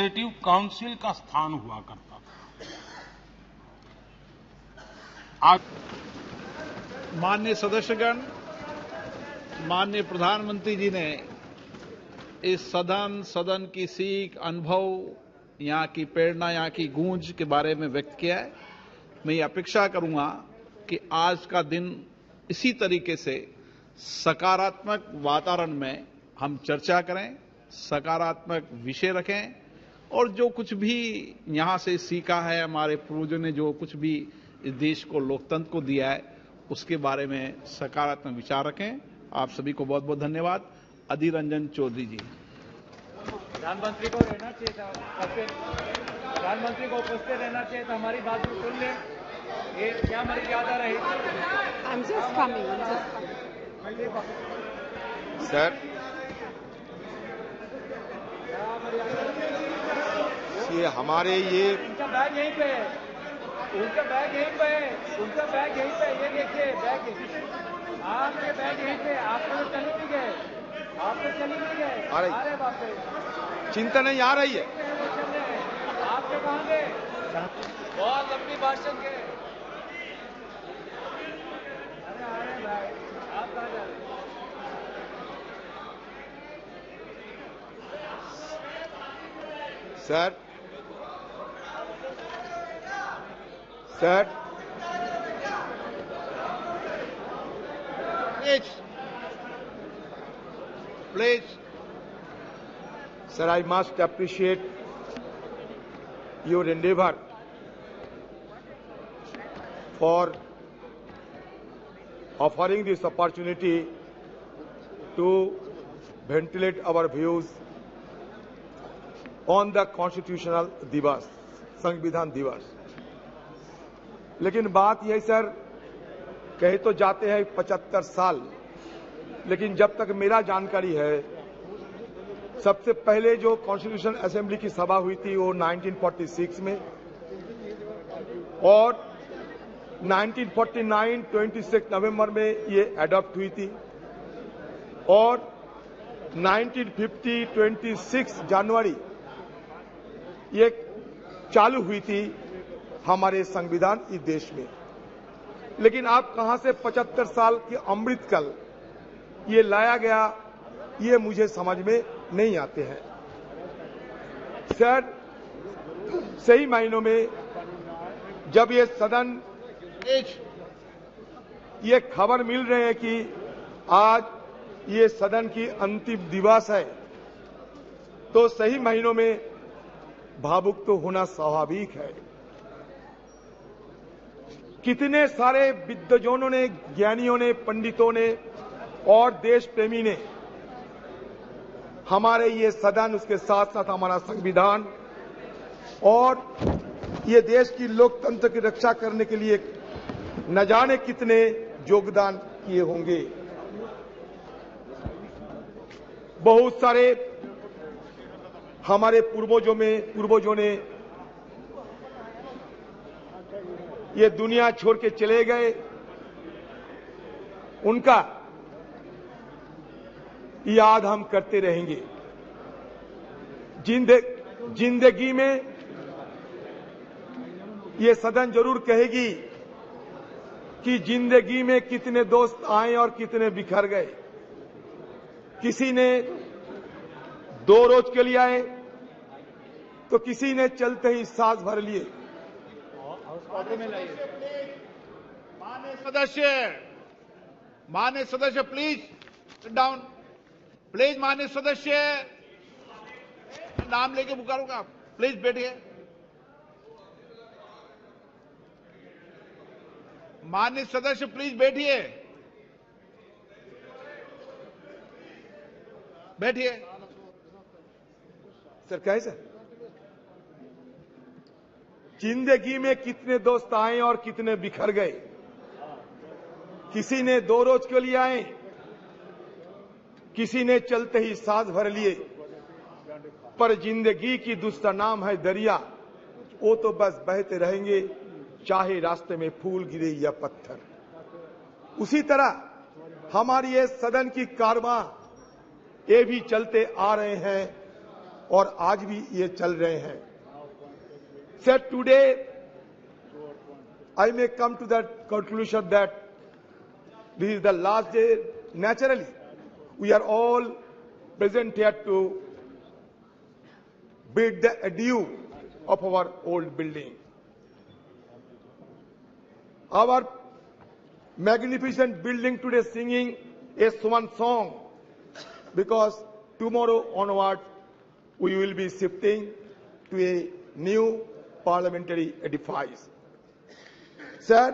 Legislative council का स्थान हुआ करता था। आज माननीय सदस्यगण, माननीय प्रधानमंत्री जी ने इस सदन की सीख, अनुभव, यहां की प्रेरणा, यहां की गूंज के बारे में व्यक्त किया है। मैं ये अपेक्षा करूंगा कि आज का दिन इसी तरीके से सकारात्मक वातावरण में हम चर्चा करें, सकारात्मक विषय रखें और जो कुछ भी यहां से सीखा है, हमारे पूर्वजों ने जो कुछ भी इस देश को, लोकतंत्र को दिया है, उसके बारे में सकारात्मक विचार रखें। आप सभी को बहुत बहुत धन्यवाद। अधीर रंजन चौधरी जी। प्रधानमंत्री को रहना चाहिए था, प्रधानमंत्री को उपस्थित रहना चाहिए था, हमारी बात भी सुन लें। ये क्या मर्यादा रही? I'm just coming. सर, ये हमारे ये उनका बैग यहीं पे है, उनका बैग यहीं पे है, उनका बैग यहीं पे है। ये देखिए बैग, आपके बैग यहीं पे। आप तो चले नहीं गए, आप तो चले नहीं गए। आ रहे बात पे चिंता नहीं आ रही है। आपके कहाँ गए? बहुत लंबी भाषण के। अरे आ रहे भाई, आप कहाँ जा रहे? Sir, Please. Sir, I must appreciate your endeavor for offering this opportunity to ventilate our views on the constitutional दिवस, संविधान दिवस। लेकिन बात यही सर, कहे तो जाते हैं 75 साल, लेकिन जब तक मेरा जानकारी है, सबसे पहले जो कॉन्स्टिट्यूशन असेंबली की सभा हुई थी वो 1946 में, और 1949 26 नवंबर में ये अडॉप्ट हुई थी, और 1950 26 जनवरी ये चालू हुई थी हमारे संविधान इस देश में। लेकिन आप कहां से 75 साल के अमृतकाल ये लाया गया, ये मुझे समझ में नहीं आते हैं। सर, सही मायनों में जब ये सदन ये खबर मिल रहे हैं कि आज ये सदन की अंतिम दिवस है, तो सही महीनों में भावुक तो होना स्वाभाविक है। कितने सारे विद्वजनों ने, ज्ञानियों ने, पंडितों ने और देश प्रेमी ने हमारे ये सदन, उसके साथ साथ हमारा संविधान और ये देश की लोकतंत्र की रक्षा करने के लिए न जाने कितने योगदान किए होंगे। बहुत सारे हमारे पूर्वजों ने ये दुनिया छोड़ के चले गए, उनका याद हम करते रहेंगे। जिंदगी में ये सदन जरूर कहेगी कि जिंदगी में कितने दोस्त आए और कितने बिखर गए। किसी ने 2 रोज के लिए आए, तो किसी ने चलते ही सांस भर लिए। माननीय सदस्य प्लीज सिट डाउन। प्लीज माननीय सदस्य, नाम लेके पुकारूंगा, प्लीज बैठिए। माननीय सदस्य प्लीज बैठिए, बैठिए। सर कैसे? जिंदगी में कितने दोस्त आए और कितने बिखर गए। किसी ने 2 रोज के लिए आए, किसी ने चलते ही सांस भर लिए। पर जिंदगी की दूसरा नाम है दरिया, वो तो बस बहते रहेंगे, चाहे रास्ते में फूल गिरे या पत्थर। उसी तरह हमारी ये सदन की कारवां ये भी चलते आ रहे हैं और आज भी ये चल रहे हैं. Sir, today I may come to that conclusion that this is the last day. Naturally, we are all present here to bid the adieu of our old building. Our magnificent building today singing a swan song, because tomorrow onward we will be shifting to a new parliamentary edifice. Sir,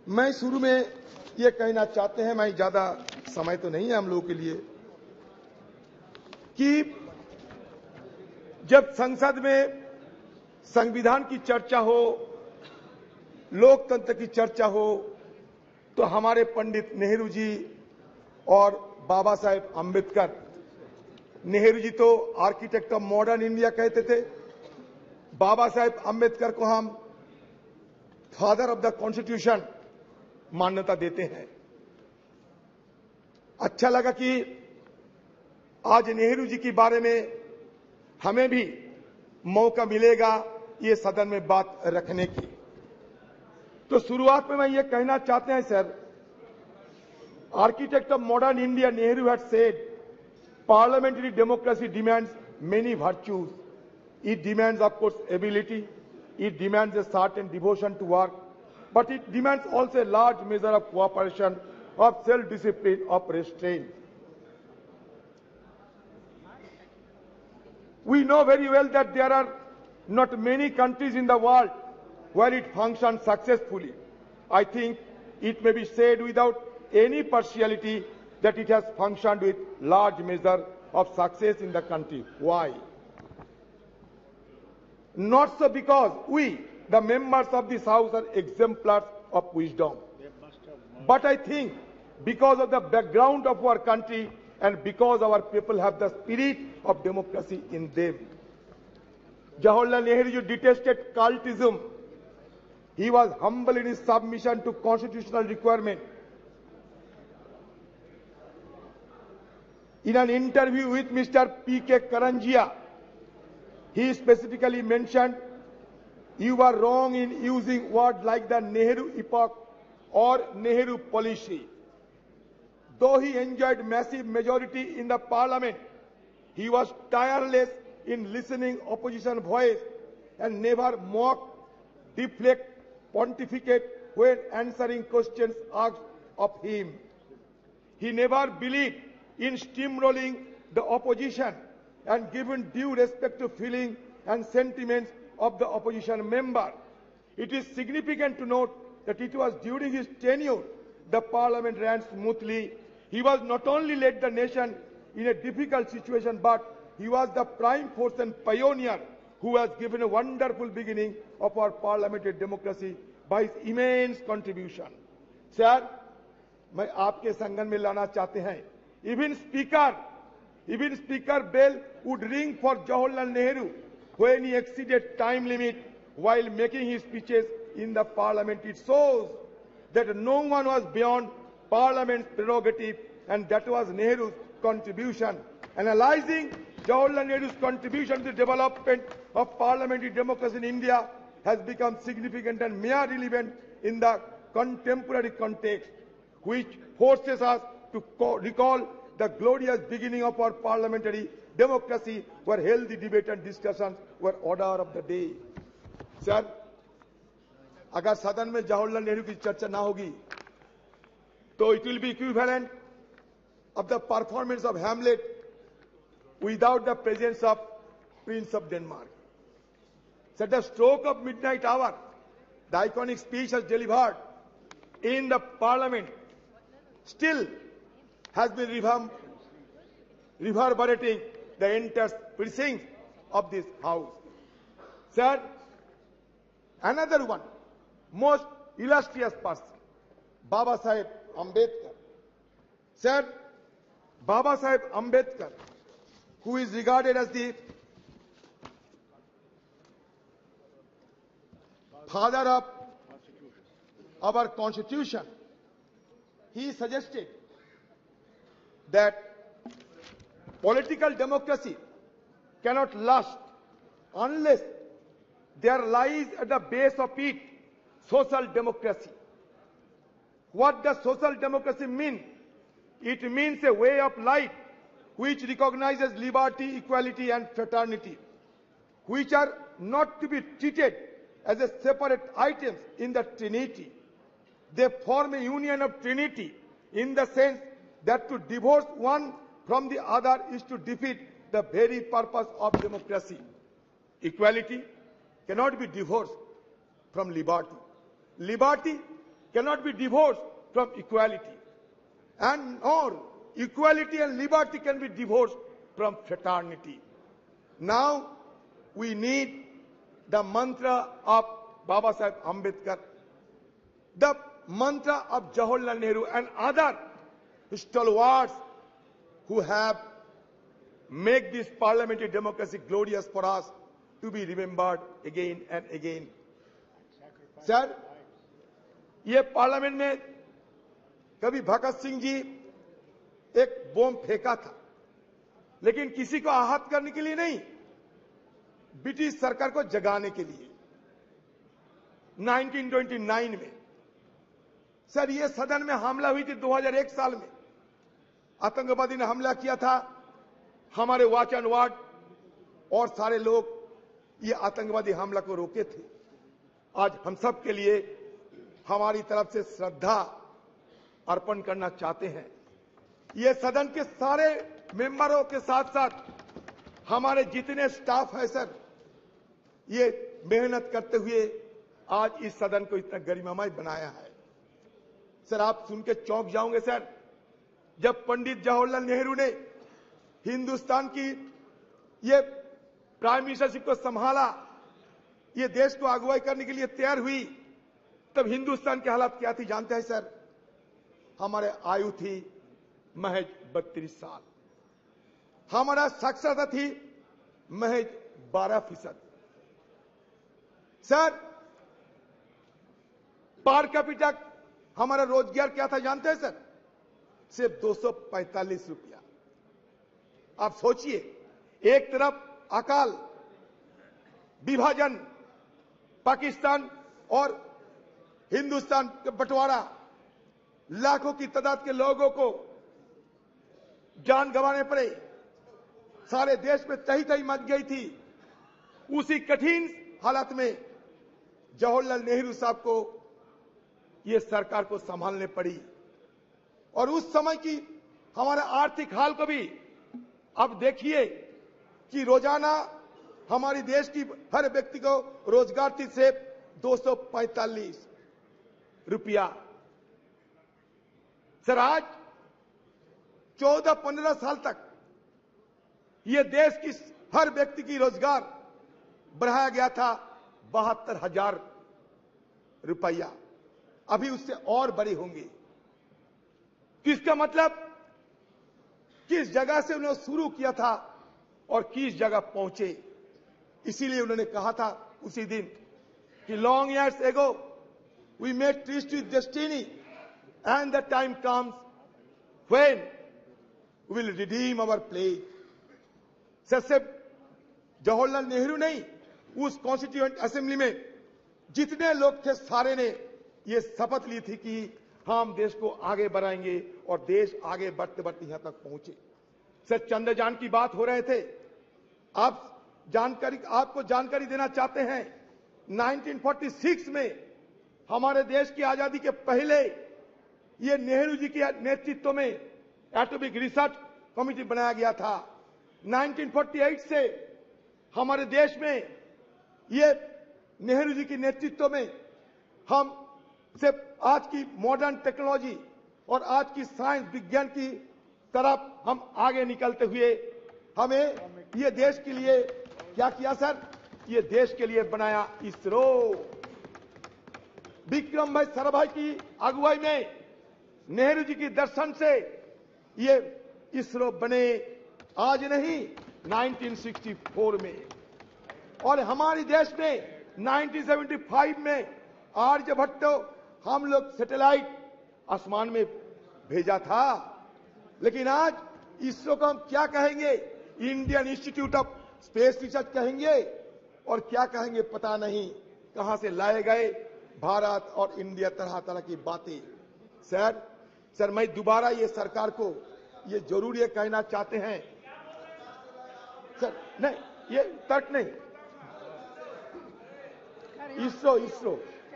मैं शुरू में ये कहना चाहते हैं, मैं ज्यादा समय तो नहीं है हम लोगों के लिए, कि जब संसद में संविधान की चर्चा हो, लोकतंत्र की चर्चा हो, तो हमारे पंडित नेहरू जी और बाबा साहेब अंबेडकर, नेहरू जी तो आर्किटेक्ट ऑफ मॉडर्न इंडिया कहते थे, बाबा साहेब अंबेडकर को हम फादर ऑफ द कॉन्स्टिट्यूशन मान्यता देते हैं. अच्छा लगा कि आज नेहरू जी के बारे में हमें भी मौका मिलेगा ये सदन में बात रखने की. तो शुरुआत में मैं ये कहना चाहते हैं sir, architect of modern India Nehru had said parliamentary democracy demands many virtues. It demands of course ability, it demands a certain devotion to work, but it demands also a large measure of cooperation, of self-discipline, of restraint. We know very well that there are not many countries in the world where it functions successfully. I think it may be said without any partiality that it has functioned with large measure of success in the country. Why? Not so because we, the members of this House, are exemplars of wisdom, but I think because of the background of our country and because our people have the spirit of democracy in them. Jawaharlal Nehru detested cultism. He was humble in his submission to constitutional requirement. In an interview with Mr. P.K. Karanjia, he specifically mentioned, "You were wrong in using words like the Nehru epoch or Nehru policy." Though he enjoyed massive majority in the parliament, he was tireless in listening opposition voice and never mock, deflect, pontificate when answering questions asked of him. He never believed in steamrolling the opposition and given due respect to feeling and sentiments of the opposition member. It is significant to note that it was during his tenure the parliament ran smoothly. He was not only led the nation in a difficult situation, but he was the prime force and pioneer who has given a wonderful beginning of our parliamentary democracy by his immense contribution. Sir, मैं आपके संगठन में लाना चाहते हैं. Even Speaker Bell would ring for Jawaharlal Nehru when he exceeded time limit while making his speeches in the parliament. It shows that no one was beyond parliament's prerogative, and that was Nehru's contribution. Analyzing Jawaharlal Nehru's contribution to the development of parliamentary democracy in India has become significant and mere relevant in the contemporary context, which forces us to recall the glorious beginning of our parliamentary democracy, where healthy debate and discussions were order of the day. Sir, अगर सदन में जवाहरलाल नेहरू की चर्चा ना होगी, तो it will be equivalent of the performance of Hamlet without the presence of Prince of Denmark. So at the stroke of midnight hour, the iconic speech was delivered in the parliament still has been reverberating the entire precincts of this house. Sir, another one, most illustrious person, Baba Saheb Ambedkar. Sir, Baba Saheb Ambedkar, who is regarded as the father of our constitution, he suggested that political democracy cannot last unless there lies at the base of it social democracy. What does social democracy mean? It means a way of life which recognizes liberty, equality, and fraternity, which are not to be treated as a separate items in the Trinity. They form a union of Trinity in the sense that to divorce one from the other is to defeat the very purpose of democracy. Equality cannot be divorced from liberty. Liberty cannot be divorced from equality. And nor equality and liberty can be divorced from fraternity. Now we need the mantra of Baba Saheb Ambedkar, the mantra of Jawaharlal Nehru and other stalwarts who have made this parliamentary democracy glorious for us to be remembered again and again. Sir, ये parliament में कभी भगत सिंह जी एक बम फेंका था, लेकिन किसी को आहत करने के लिए नहीं, ब्रिटिश सरकार को जगाने के लिए 1929 में। सर, ये सदन में हमला हुई थी 2001 साल में, आतंकवादी ने हमला किया था, हमारे वॉच एंड वार्ड और सारे लोग ये आतंकवादी हमला को रोके थे। आज हम सब के लिए हमारी तरफ से श्रद्धा अर्पण करना चाहते हैं। ये सदन के सारे मेंबरों के साथ साथ हमारे जितने स्टाफ है सर, ये मेहनत करते हुए आज इस सदन को इतना गरिमामय बनाया है। सर, आप सुन के चौंक जाओगे सर, जब पंडित जवाहरलाल नेहरू ने हिंदुस्तान की ये प्राइम मिनिस्टरशिप को संभाला, ये देश को अगुवाई करने के लिए तैयार हुई, तब हिंदुस्तान की हालत क्या थी जानते हैं सर? हमारे आयु थी महज 32 साल, हमारा साक्षरता थी महज 12%। सर, पर कैपिटा हमारा रोजगार क्या था जानते हैं सर? सिर्फ 245 रुपया। आप सोचिए, एक तरफ अकाल, विभाजन, पाकिस्तान और हिंदुस्तान का बंटवारा, लाखों की तादाद के लोगों को जान गंवाने पड़े, सारे देश में तही तही मच गई थी। उसी कठिन हालत में जवाहरलाल नेहरू साहब को ये सरकार को संभालने पड़ी, और उस समय की हमारा आर्थिक हाल को भी अब देखिए कि रोजाना हमारी देश की हर व्यक्ति को रोजगार थी सिर्फ 245 रुपया। सर, आज 14-15 साल तक ये देश की हर व्यक्ति की रोजगार बढ़ाया गया था 72,000 रुपया, अभी उससे और बड़े होंगे। किसका मतलब किस जगह से उन्होंने शुरू किया था और किस जगह पहुंचे। इसीलिए उन्होंने कहा था उसी दिन कि long years ago we made tryst with destiny and the time comes when we will redeem our pledge. सिर्फ जवाहरलाल नेहरू नहीं, उस कॉन्स्टिट्यूएंट असेंबली में जितने लोग थे सारे ने ये शपथ ली थी कि हम देश को आगे बढ़ाएंगे, और देश आगे बढ़ते बढ़ते यहां तक पहुंचे। सर, चंद्रयान की बात हो रहे थे, आपको जानकारी देना चाहते हैं, 1946 में हमारे देश की आजादी के पहले ये नेहरू जी के नेतृत्व में एटॉमिक रिसर्च कमेटी बनाया गया था। 1948 से हमारे देश में ये नेहरू जी के नेतृत्व में हम सिर्फ आज की मॉडर्न टेक्नोलॉजी और आज की साइंस विज्ञान की तरफ हम आगे निकलते हुए हमें ये देश के लिए क्या किया सर? ये देश के लिए बनाया इसरो। विक्रम भाई साराभाई की अगुवाई में, नेहरू जी की दर्शन से ये इसरो बने, आज नहीं 1964 में। और हमारे देश में 1975 में आर्यभट्ट हम लोग सैटेलाइट आसमान में भेजा था। लेकिन आज इसरो को हम क्या कहेंगे? Indian institute of space research कहेंगे और क्या कहेंगे पता नहीं, कहां से लाए गए भारत और इंडिया, तरह तरह की बातें। सर मैं दोबारा ये सरकार को ये जरूर ये कहना चाहते हैं सर, नहीं ये तर्क नहीं,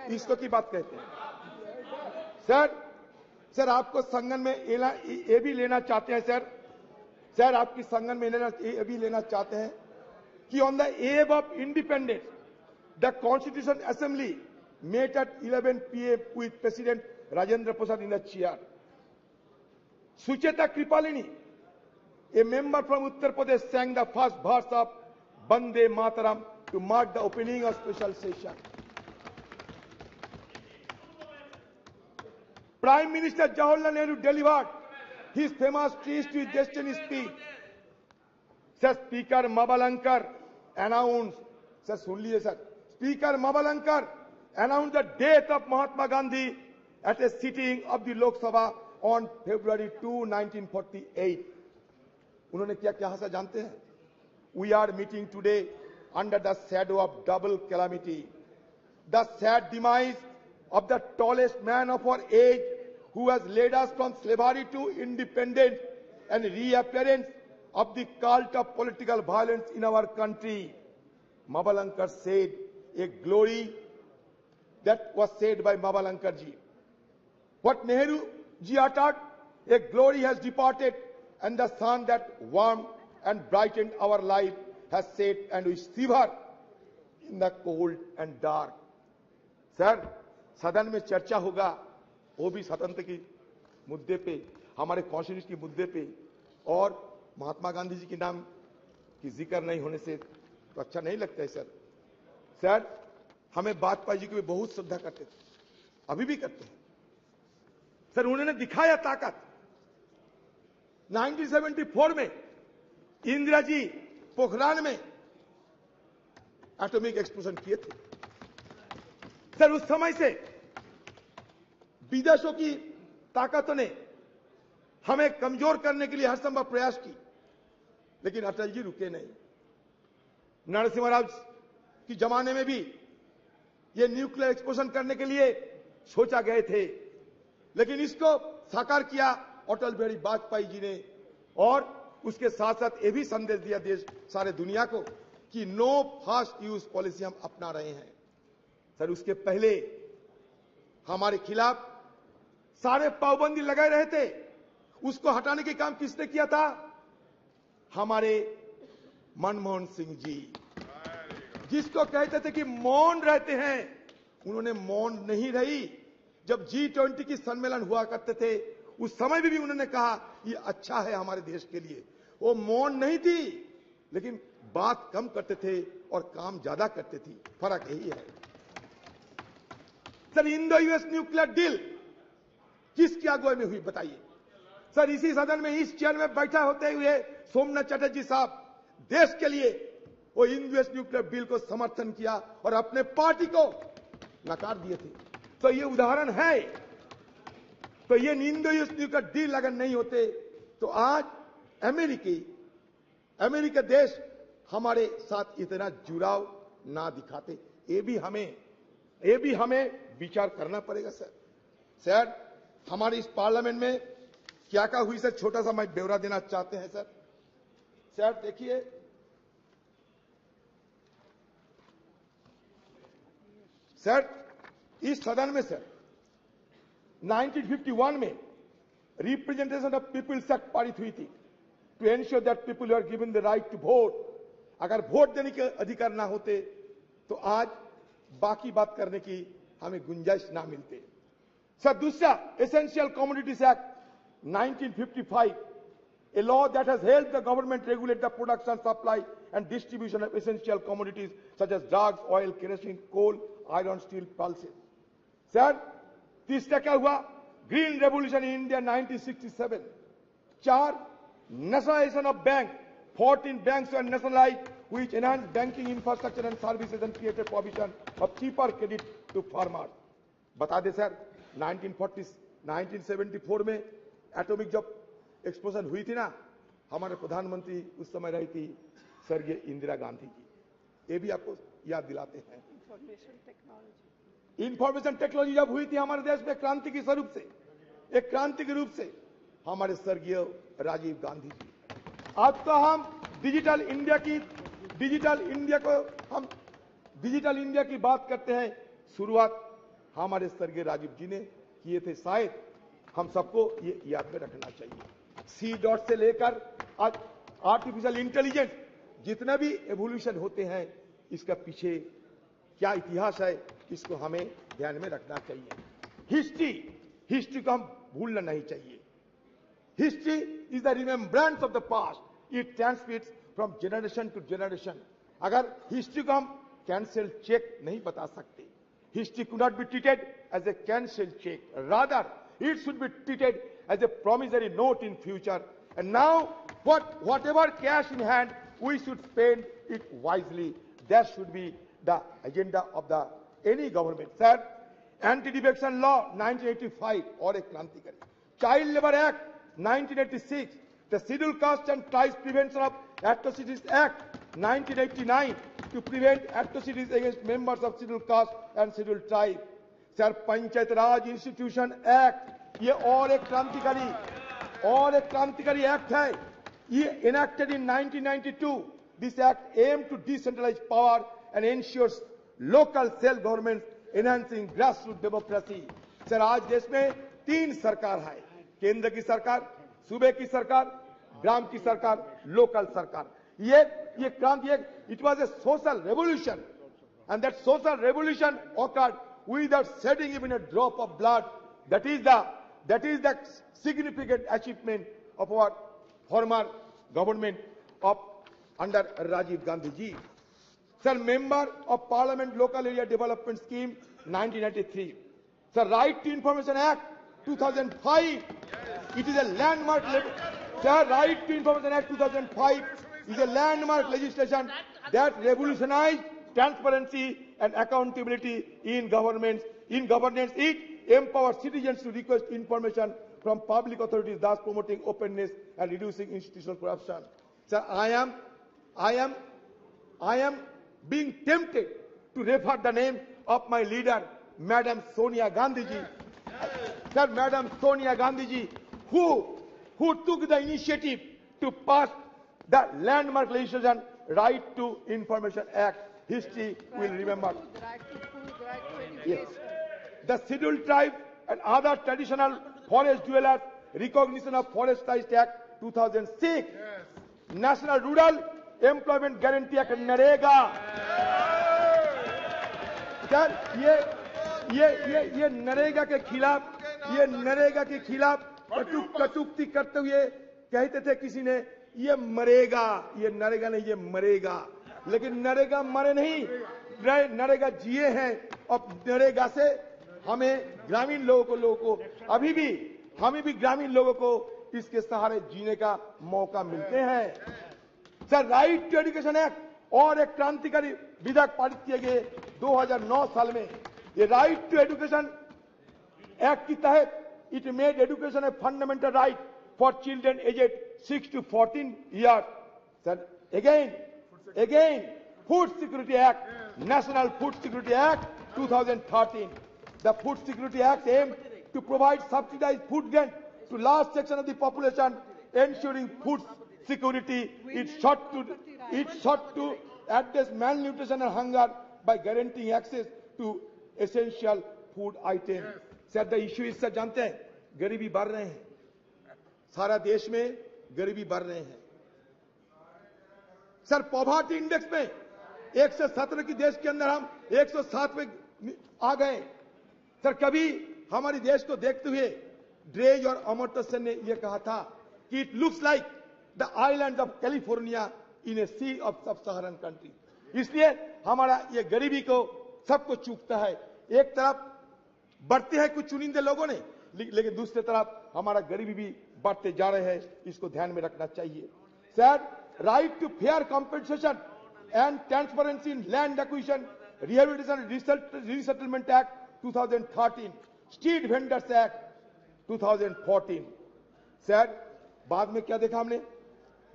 इसरो की बात कहते हैं। सर आपको संगठन में ये भी लेना चाहते हैं सर आपकी संगठन में ये भी लेना चाहते हैं कि on the above of independence the constitution assembly met at 11 p.m. with President Rajendra Prasad in the chair. Sucheta Kripalini, a member from Uttar Pradesh, sang the first verse of Bande Mataram to mark the opening of special session. Prime Minister Jawaharlal Nehru delivered his famous Trees to Destiny speech. Sir, Speaker Mabalankar announced, sir, सुन लीजिए sir, Speaker Mabalankar announced the death of Mahatma Gandhi at a sitting of the Lok Sabha on February 2, 1948. उन्होंने क्या कहा जानते हैं? We are meeting today under the shadow of double calamity. The sad demise of the tallest man of our age who has led us from slavery to independence and reappearance of the cult of political violence in our country. Mabalankar said, a glory that was said by Mabalankar ji. What Nehru ji uttered, a glory has departed, and the sun that warmed and brightened our life has set, and we shiver in the cold and dark. Sir, सदन में चर्चा होगा, वो भी स्वतंत्र की मुद्दे पे, हमारे कॉन्स्टिट्यूशन की मुद्दे पे, और महात्मा गांधी जी के नाम की जिक्र नहीं होने से तो अच्छा नहीं लगता है सर हमें वाजपेयी जी को भी बहुत श्रद्धा करते थे, अभी भी करते हैं सर। उन्होंने दिखाया ताकत। 1974 में इंदिरा जी पोखरान में एटॉमिक एक्सप्लोजन किए थे सर। उस समय से विदेशों की ताकतों ने हमें कमजोर करने के लिए हर संभव प्रयास की, लेकिन अटल जी रुके नहीं। नरसिम्हा राव की जमाने में भी ये न्यूक्लियर एक्सप्लोजन करने के लिए सोचा गए थे, लेकिन इसको साकार किया अटल बिहारी वाजपेयी जी ने, और उसके साथ साथ ये भी संदेश दिया देश सारे दुनिया को कि नो फास्ट यूज पॉलिसी हम अपना रहे हैं सर। उसके पहले हमारे खिलाफ सारे पाबंदी लगाए रहे थे, उसको हटाने के काम किसने किया था? हमारे मनमोहन सिंह जी, जिसको कहते थे कि मौन रहते हैं, उन्होंने मौन नहीं रही। जब G20 की सम्मेलन हुआ करते थे उस समय भी उन्होंने कहा ये अच्छा है हमारे देश के लिए। वो मौन नहीं थी, लेकिन बात कम करते थे और काम ज्यादा करते थी, फर्क यही है sir. Indo US nuclear deal किसकी अगुवाई में हुई बताइए सर? इसी सदन में इस चेयर में बैठा होते हुए सोमनाथ चटर्जी साहब देश के लिए वो इंडो यूएस न्यूक्लियर बिल को समर्थन किया और अपने पार्टी को नकार दिए थे। तो ये उदाहरण है। तो ये इंडो यूएस न्यूक्लियर डील अगर नहीं होते तो आज अमेरिका देश हमारे साथ इतना जुड़ाव ना दिखाते। ये भी हमें विचार करना पड़ेगा सर। हमारे इस पार्लियामेंट में क्या क्या हुई सर, छोटा सा मैं ब्यौरा देना चाहते हैं सर देखिए सर, इस सदन में सर 1951 में रिप्रेजेंटेशन ऑफ पीपल्स एक्ट पारित हुई थी to ensure that people are given the right to vote. अगर वोट देने के अधिकार ना होते तो आज बाकी बात करने की हमें गुंजाइश ना मिलते सर। दूसरा, essential commodities act 1955, a law that has helped the government regulate the production, supply and distribution of essential commodities such as drugs, oil, kerosene, coal, iron, steel, pulses. Sir, तीसरा क्या हुआ? Green revolution in India 1967। 4, nationalisation of bank, 14 banks were nationalized which enhanced banking infrastructure and services and created provision of cheaper credit to farmers. बता दे sir, 1974 में atomic जब explosion हुई थी ना, हमारे प्रधानमंत्री उस समय रही थी स्वर्गीय इंदिरा गांधी जी। ये भी आपको याद दिलाते हैं। इंफॉर्मेशन टेक्नोलॉजी जब हुई थी हमारे देश में क्रांति के स्वरूप से, एक क्रांति के रूप से, हमारे स्वर्गीय राजीव गांधी जी। आज तो हम डिजिटल इंडिया की बात करते हैं। शुरुआत हमारे स्वर्गीय राजीव जी ने किए थे। शायद हम सबको ये याद में रखना चाहिए। सी डॉट से लेकर आज आर्टिफिशियल इंटेलिजेंस, जितने भी एवोल्यूशन होते हैं, इसका पीछे क्या इतिहास है, इसको हमें ध्यान में रखना चाहिए। हिस्ट्री को हम भूलना नहीं चाहिए। History is the remembrance of the past. It transmits from generation to generation. अगर हिस्ट्री को हम कैंसिल चेक नहीं बता सकते, history could not be treated as a cancel cheque, rather it should be treated as a promissory note in future. And now whatever cash in hand, we should spend it wisely. That should be the agenda of any government. Sir, Anti-Defection Law 1985 और एक क्रांतिकारी, Child Labor Act 1986, the Scheduled Caste and Tribes Prevention of Atrocities Act 1989 to prevent atrocities against members of Scheduled Caste and Scheduled Tribe. Sir, panchayat Raj institution act, ये और एक क्रांतिकारी act है। ये enacted in 1992. This act aimed to decentralize power and ensures local self government, enhancing grassroots democracy. Sir, आज देश में 3 सरकार है, केंद्र की सरकार, सूबे की सरकार, ग्राम की सरकार, लोकल सरकार। ये क्रांति, it was a social revolution, and that social revolution occurred without shedding even a drop of blood. That is the significant achievement of our former government of under Rajiv Gandhi ji. Sir, Member of Parliament Local Area Development Scheme 1993. Sir, Right to Information Act 2005. It is a landmark. Sir, Right to Information Act 2005 is a landmark legislation that revolutionized transparency and accountability in governance. It empowers citizens to request information from public authorities, thus promoting openness and reducing institutional corruption. Sir, I am being tempted to refer the name of my leader, Madam Sonia Gandhi ji. Sir, Madam Sonia Gandhi ji, who took the initiative to pass the landmark legislation, Right to Information Act. History will remember. Right to food, right to education. Yes. The Scheduled Tribe and other traditional forest dwellers, Recognition of Forest Rights Act 2006. Yes. National Rural Employment Guarantee Act NREGA. Sir, ये नरेगा के खिलाफ कटुक्ति करते हुए कहते थे किसी ने, ये मरेगा, ये नरेगा नहीं, ये मरेगा। लेकिन नरेगा मरे नहीं, नरेगा जिए हैं। और नरेगा से हमें ग्रामीण लोगों को अभी भी ग्रामीण लोगों को इसके सहारे जीने का मौका मिलते हैं। Sir, right to education act और एक क्रांतिकारी विधेयक पारित किए गए 2009 साल में। ये राइट टू एजुकेशन एक्ट के तहत it made education a fundamental right for children aged 6 to 14 years. Sir, again, Food Security Act, National Food Security Act 2013. The Food Security Act aimed to provide subsidized food grant to large section of the population, ensuring food security. It sought to address malnutrition and hunger by guaranteeing access to essential food items. Sir, the issue is, sir, जानते हैं, गरीबी बढ़ रहे हैं, सारा देश में गरीबी बढ़ रहे हैं। सर, पॉवर्टी इंडेक्स में 117 की देश के अंदर हम 107 पे आ गए। सर, कभी हमारे देश को देखते हुए ड्रेज और अमर्त्य सेन ने यह कहा था कि it looks like the island of California in a sea of sub Saharan country. इसलिए हमारा ये गरीबी को सबको चूकता है। एक तरफ बढ़ते हैं कुछ चुनिंदे लोगों ने, लेकिन दूसरी तरफ हमारा गरीबी भी बढ़ते जा रहे हैं। इसको ध्यान में रखना चाहिए। Sir, right to fair compensation and transparency in land acquisition, rehabilitation resettlement act 2013, street vendors act 2014। Sir, बाद में क्या देखा हमने?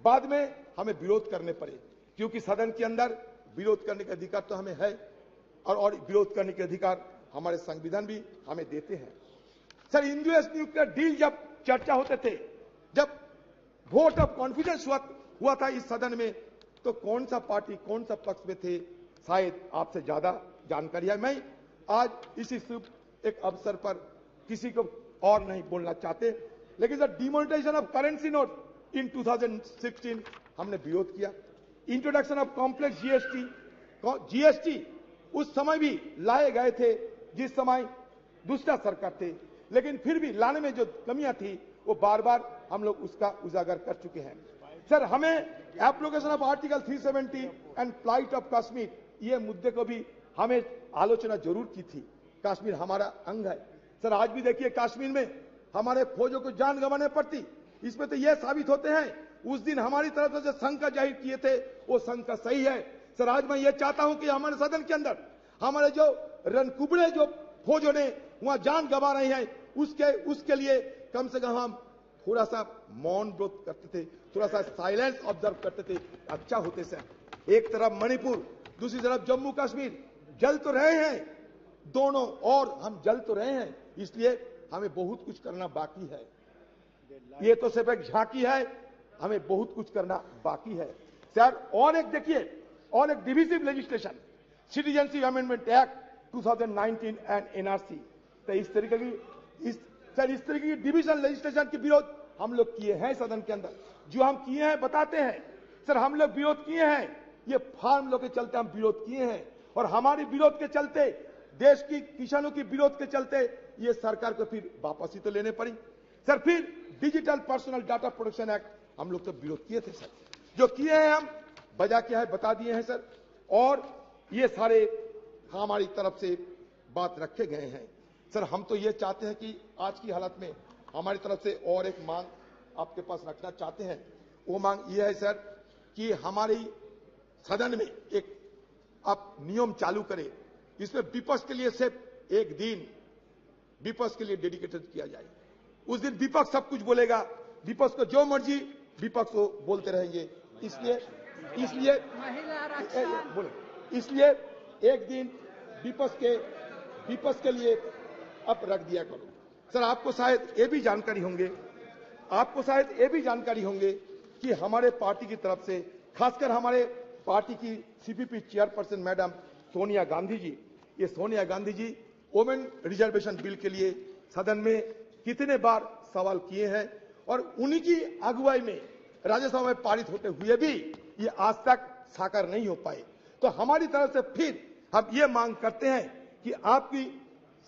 बाद में हमें विरोध करने पड़े। क्योंकि सदन के अंदर विरोध करने का अधिकार तो हमें है और विरोध करने के अधिकार हमारे संविधान भी हमें देते हैं। सर, इंडो-यूएस न्यूक्लियर डील जब चर्चा होते थे, जब वोट ऑफ कॉन्फिडेंस हुआ था इस सदन में, तो कौन सा पार्टी कौन सा पक्ष में थे, शायद आपसे ज्यादा जानकारी है। मैं आज इसी शुभ एक अवसर पर किसी को और नहीं बोलना चाहते, लेकिन sir demonetisation of currency note in 2016 हमने विरोध किया। इंट्रोडक्शन ऑफ कॉम्प्लेक्स जीएसटी उस समय भी लाए गए थे जिस समय दूसरा सरकार थे, लेकिन फिर भी लाने में जो कमियां थी वो बार बार हम लोग उसका उजागर कर चुके हैं। सर, हमें application of article 370 and flight of Kashmir, ये मुद्दे को भी हमें आलोचना जरूर की थी। कश्मीर हमारा अंग है। सर, आज भी देखिए कश्मीर में हमारे फौजों को जान गंवाने पड़ती, इसमें तो यह साबित होते हैं उस दिन हमारी तरफ से जो शंका जाहिर किए थे वो शंका सही है। सर, आज मैं ये चाहता हूं कि हमारे सदन के अंदर हमारे जो रणकुबड़े जो फौजों ने वहां जान गंवा रहे हैं, उसके लिए कम से कम हम थोड़ा सा मौन व्रत करते थे, थोड़ा सा साइलेंस ऑब्जर्व करते थे, अच्छा होते सर। एक तरफ मणिपुर, दूसरी तरफ जम्मू कश्मीर जल तो रहे हैं दोनों, और हम जल तो रहे हैं, इसलिए हमें बहुत कुछ करना बाकी है। ये तो सिर्फ एक झांकी है, हमें बहुत कुछ करना बाकी है सर। और एक देखिए, और एक divisive legislation, citizenship amendment act 2019 and NRC, तो इस तरीके की डिविजन लेजिस्लेशन के विरोध हम लोग किए हैं सदन के अंदर। जो हम किए हैं बताते हैं सर, हम लोग विरोध किए हैं, ये फार्म लोग के चलते हम विरोध किए हैं, और हमारी विरोध के चलते, देश की किसानों की विरोध के चलते ये सरकार को फिर वापसी तो लेने पड़ी सर। फिर digital personal data protection act हम लोग तो विरोध किए थे सर। जो किए हैं हम वजह क्या है बता दिए हैं सर, और ये सारे हमारी तरफ से बात रखे गए हैं सर। हम तो ये चाहते हैं कि आज की हालत में हमारी तरफ से और एक मांग आपके पास रखना चाहते हैं। वो मांग ये है सर कि हमारी सदन में एक आप नियम चालू करें, इसमें विपक्ष के लिए सिर्फ एक दिन विपक्ष के लिए डेडिकेटेड किया जाए। उस दिन विपक्ष सब कुछ बोलेगा, विपक्ष को जो मर्जी विपक्ष को बोलते रहेंगे, इसलिए एक दिन विपक्ष के लिए अब रख दिया करो सर। आपको शायद ये भी जानकारी होंगे कि हमारे पार्टी की तरफ से, खासकर हमारे पार्टी की CPP chairperson madam Sonia Gandhi ji, ये Sonia Gandhi ji women reservation bill के लिए सदन में कितने बार सवाल किए हैं, और उन्हीं की अगुवाई में राज्यसभा में पारित होते हुए भी ये आज तक साकार नहीं हो पाए। तो हमारी तरफ से फिर हम ये मांग करते हैं कि आपकी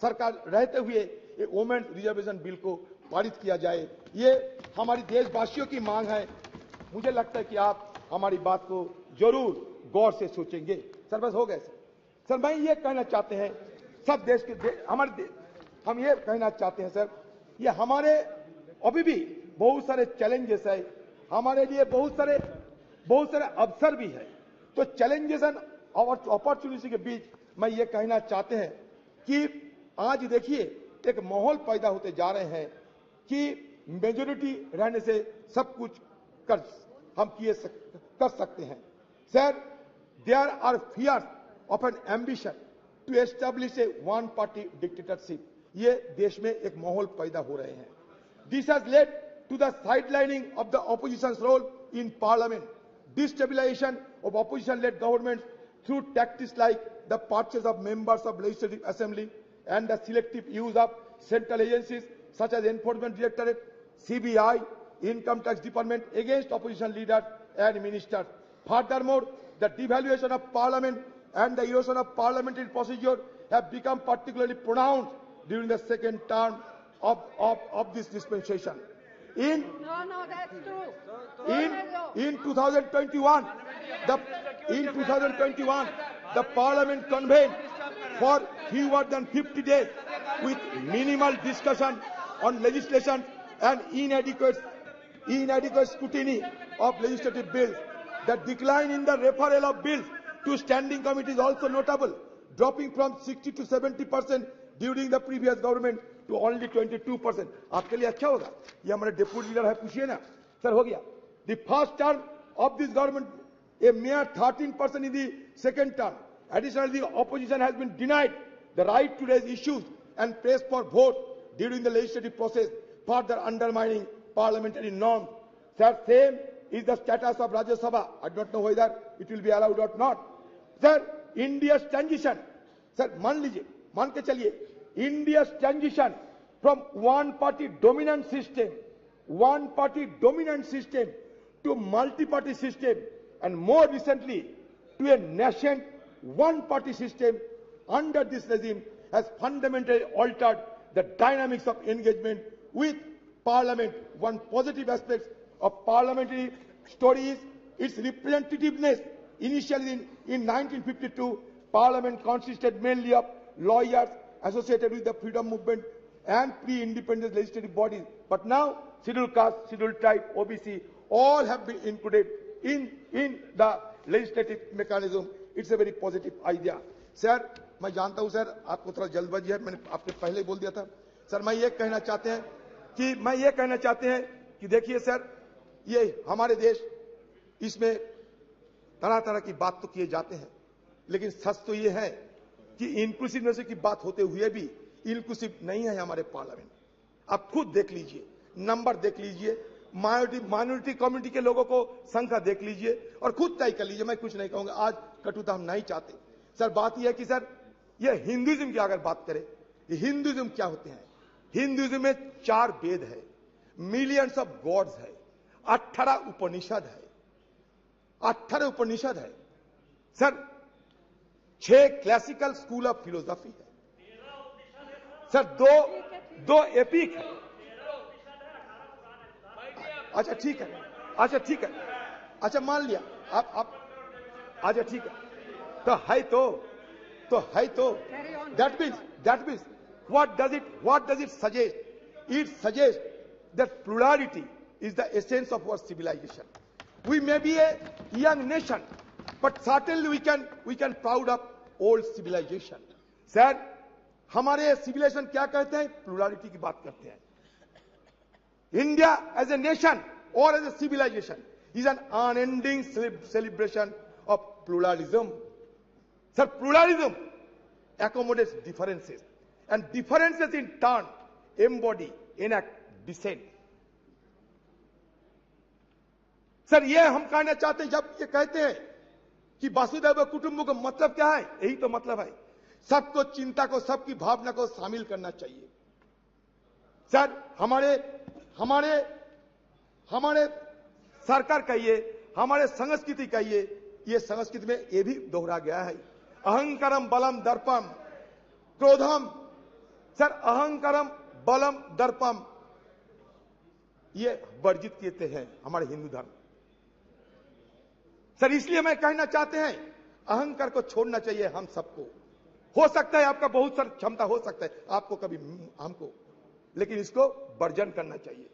सरकार रहते हुए ये वोमेन रिजर्वेशन बिल को पारित किया जाए। ये हमारी देशवासियों की मांग है। मुझे लगता है कि आप हमारी बात को जरूर गौर से सोचेंगे सर। बस हो गए सर। मैं ये कहना चाहते हैं सब देश के हम ये कहना चाहते हैं सर, ये हमारे अभी भी बहुत सारे चैलेंजेस है, हमारे लिए बहुत सारे अवसर भी है। तो चैलेंजेस एंड अपॉर्चुनिटी के बीच मैं ये कहना चाहते हैं कि आज देखिए एक माहौल पैदा होते जा रहे हैं कि मेजोरिटी रहने से सब कुछ हम कर सकते हैं sir. There are fears of an ambition to establish a one party dictatorship, ये देश में एक माहौल पैदा हो रहे हैं। This has led to the sidelining of the opposition's role in parliament, destabilisation of opposition led government through tactics like the purchase of members of legislative assembly and the selective use of central agencies such as Enforcement Directorate, CBI, Income Tax Department against opposition leaders and ministers. Furthermore, the devaluation of parliament and the erosion of parliamentary procedure have become particularly pronounced during the second term of this dispensation. In 2021, the Parliament convened for fewer than 50 days with minimal discussion on legislation and inadequate scrutiny of legislative bills. The decline in the referral of bills to standing committee is also notable, dropping from 60 to 70% during the previous government to only 22%. आपके लिए अच्छा होगा, ये हमारे deputy leader है, पूछिए ना sir. हो गया। The first term of this government a mere 13% in the second term. Additionally, the opposition has been denied the right to raise issues and press for vote during the legislative process, further undermining parliamentary norms. Sir, same is the status of Rajya Sabha. I don't know whether it will be allowed or not. Sir, India's transition. Sir, मान के चलिए, India's transition from one-party dominant system to multi-party system, and more recently to a nascent one-party system under this regime has fundamentally altered the dynamics of engagement with Parliament. One positive aspect of parliamentary story is its representativeness. Initially in 1952, Parliament consisted mainly of lawyers associated with the freedom movement and pre-independence legislative bodies. But now, scheduled caste, scheduled tribe, OBC, all have been included in the legislative mechanism. It's a very positive idea. Sir, मैं जानता हूं sir आपको थोड़ा जल्दबाजी है, मैंने आपने पहले बोल दिया था। सर मैं ये कहना चाहते हैं कि देखिए सर, ये हमारे देश, इसमें तरह तरह की बात तो किए जाते हैं, लेकिन सच तो ये है कि इंक्लूसिवनेस की बात होते हुए भी इंक्लूसिव नहीं है हमारे पार्लियामेंट। आप खुद देख लीजिए, नंबर देख लीजिए, माइनॉरिटी कम्युनिटी के लोगों को संख्या देख लीजिए और खुद तय कर लीजिए। मैं कुछ नहीं कहूंगा, आज कटुता हम नहीं चाहते। सर बात यह है कि सर ये हिंदुइज्म की अगर बात करें, हिंदुइज्म क्या होते हैं? हिंदुइज्म में 4 वेद है, मिलियंस ऑफ गॉड्स है, 18 उपनिषद है sir, 6 classical school of philosophy है सर, दो एपिक है। अच्छा ठीक है, अच्छा मान लिया आप अच्छा ठीक है, तो है तो that means what does it suggest? It suggests that plurality is the essence of our civilization. We may be a young nation, but certainly we can proud of old civilization. Sir, हमारे civilization क्या कहते हैं? Plurality की बात करते हैं। India as a nation or as a civilization is an unending celebration of pluralism. Sir, pluralism accommodates differences, and differences in turn embody, enact dissent. Sir ये हम कहना चाहते हैं, जब ये कहते हैं कि वसुधैव कुटुंबकम का मतलब क्या है? यही तो मतलब है, सबको चिंता को, सबकी भावना को शामिल करना चाहिए। सर हमारे सरकार कहिए, हमारे संस्कृति कहिए, ये संस्कृति में ये भी दोहरा गया है, अहंकारम बलम दर्पम क्रोधम। सर अहंकारम बलम दर्पम ये वर्जित किए हैं हमारे हिंदू धर्म। सर इसलिए मैं कहना चाहते हैं, अहंकार को छोड़ना चाहिए हम सबको। हो सकता है आपका बहुत सारी क्षमता हो सकता है, आपको कभी हमको, लेकिन इसको वर्जन करना चाहिए।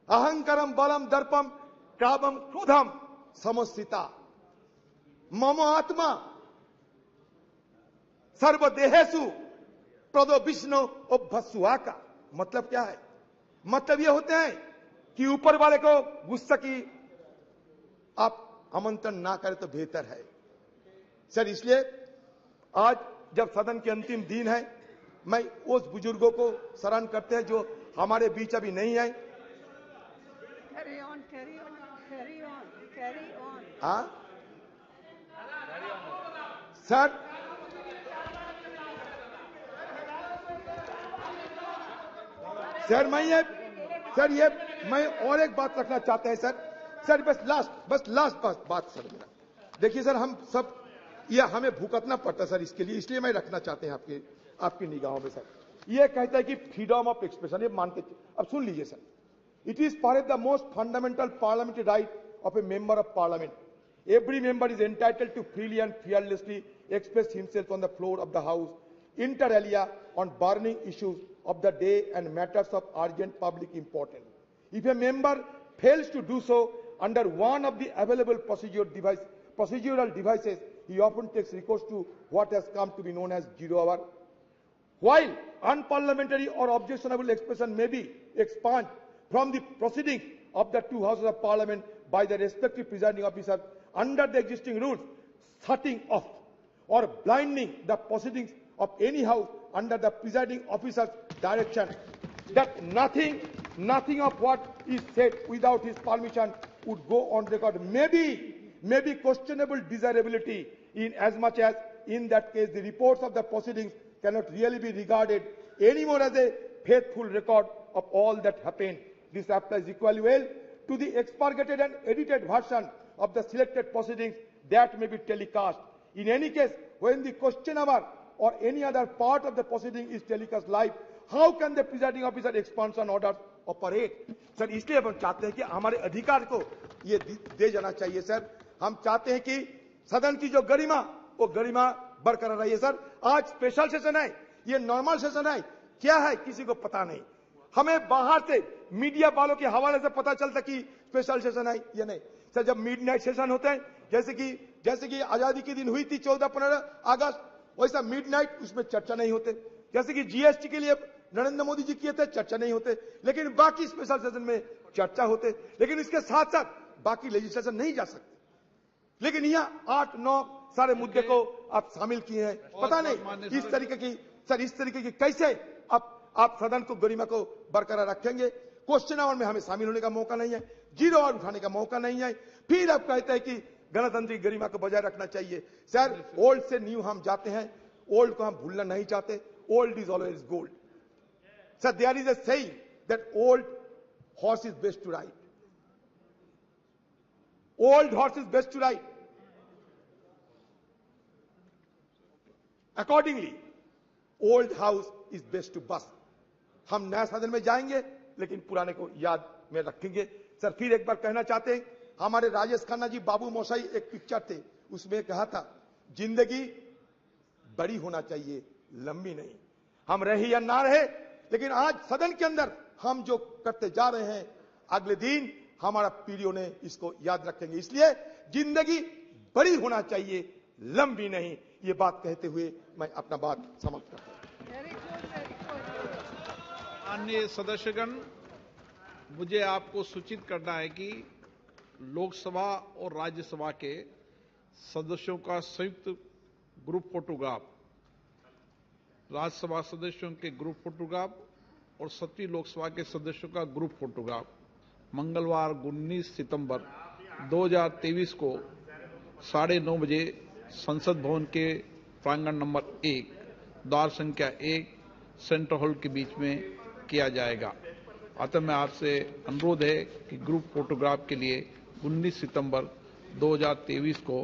अहंकारम बलम दर्पम कामम क्रोधम समस्थिता मम आत्मा सर्वदेहेषु प्रदो विष्णु अभ्यसुआ का मतलब क्या है? मतलब ये होते हैं कि ऊपर वाले को गुस्सा की आप आमंत्रण ना करें तो बेहतर है। सर इसलिए आज जब सदन के अंतिम दिन है, मैं उस बुजुर्गों को स्मरण करते हैं जो हमारे बीच अभी नहीं है। Carry on. हाँ सर, मैं और एक बात रखना चाहते हैं सर बस लास्ट बात सर मेरा। देखिए सर, हम सब ये हमें भुगतना पड़ता सर इसके लिए, इसलिए मैं रखना चाहते हैं आपकी निगाहों में। सर ये कहता है कि फ्रीडम ऑफ एक्सप्रेशन, ये मान के अब सुन लीजिए sir, it is perhaps the most fundamental parliamentary right of a member of parliament. Every member is entitled to freely and fearlessly express himself on the floor of the house, inter alia on burning issues of the day and matters of urgent public importance. If a member fails to do so under one of the available procedural devices, he often takes recourse to what has come to be known as zero hour. While unparliamentary or objectionable expression may be expunged from the proceedings of the two houses of parliament by the respective presiding officer, under the existing rules, shutting off or blinding the proceedings of any house under the presiding officer's direction, that nothing of what is said without his permission would go on record. Maybe questionable desirability, in as much as in that case the reports of the proceedings cannot really be regarded anymore as a faithful record of all that happened. This applies equally well to the expurgated and edited version of the selected proceedings that may be telecast. In any case, when the question hour or any other part of the proceeding is telecast live, how can the presiding officer expansion order operate? Sir, इसलिए हम चाहते हैं कि हमारे अधिकार को ये दे जाना चाहिए सर। हम चाहते हैं कि सदन की जो गरिमा, वो गरिमा बरकरार रही है सर। आज स्पेशल सेशन है, ये नॉर्मल सेशन है, क्या है किसी को पता नहीं। हमें बाहर से मीडिया वालों के हवाले से पता चलता कि स्पेशल सेशन है या नहीं। सर, जब मिडनाइट सेशन होते हैं, जैसे कि आजादी के दिन हुई थी 14-15 अगस्त, वैसा मिडनाइट उसमें चर्चा नहीं होते। जैसे कि जीएसटी के लिए नरेंद्र मोदी जी किए थे, चर्चा नहीं होते, लेकिन बाकी स्पेशल सेशन में चर्चा होते। लेकिन इसके साथ साथ बाकी लेजिस्लेशन नहीं जा सकते। लेकिन यहाँ 8-9 सारे मुद्दे को आप शामिल किए हैं। पता नहीं इस तरीके की कैसे आप सदन को गरिमा को बरकरार रखेंगे। क्वेश्चन आवर में हमें शामिल होने का मौका नहीं है, जीरो आवर उठाने का मौका नहीं है, फिर आप कहते हैं कि गणतंत्र की गरिमा को बजाय रखना चाहिए। सर, ओल्ड से न्यू हम जाते हैं, ओल्ड को हम भूलना नहीं चाहते। Old is always gold. Sir, there is a saying that old horse is best to ride. Old horse is best to ride. Accordingly old house is best to बस। हम नया सदन में जाएंगे, लेकिन पुराने को याद में रखेंगे। सर, फिर एक बार कहना चाहते हैं, हमारे राजेश खन्ना जी बाबू मोशाई एक पिक्चर थे, उसमें कहा था जिंदगी बड़ी होना चाहिए, लंबी नहीं। हम रहे या ना रहे, लेकिन आज सदन के अंदर हम जो करते जा रहे हैं, अगले दिन हमारा पीढ़ियों ने इसको याद रखेंगे। इसलिए जिंदगी बड़ी होना चाहिए, लंबी नहीं। ये बात कहते हुए मैं अपना बात समाप्त करता हूं। माननीय सदस्यगण, मुझे आपको सूचित करना है कि लोकसभा और राज्यसभा के सदस्यों का संयुक्त ग्रुप फोटोग्राफ, राज्यसभा सदस्यों के ग्रुप फोटोग्राफ और 7वीं लोकसभा के सदस्यों का ग्रुप फोटोग्राफ मंगलवार 19 सितंबर 2023 को 9:30 बजे संसद भवन के प्रांगण नंबर 1, द्वार संख्या 1, सेंट्रल हॉल के बीच में किया जाएगा। अतः मैं आपसे अनुरोध है कि ग्रुप फोटोग्राफ के लिए 19 सितंबर 2023 को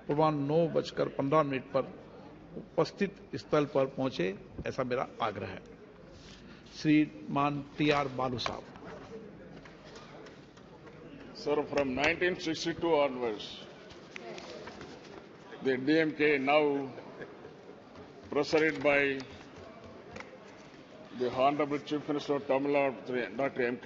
पूर्वाह्न 9:15 पर उपस्थित स्थल पर पहुंचे, ऐसा मेरा आग्रह है। श्रीमान TR बालू साहब। Sir, from 1962 onwards, the DMK, now presided by the Honorable Chief Minister of Tamil Nadu, Dr. M.K.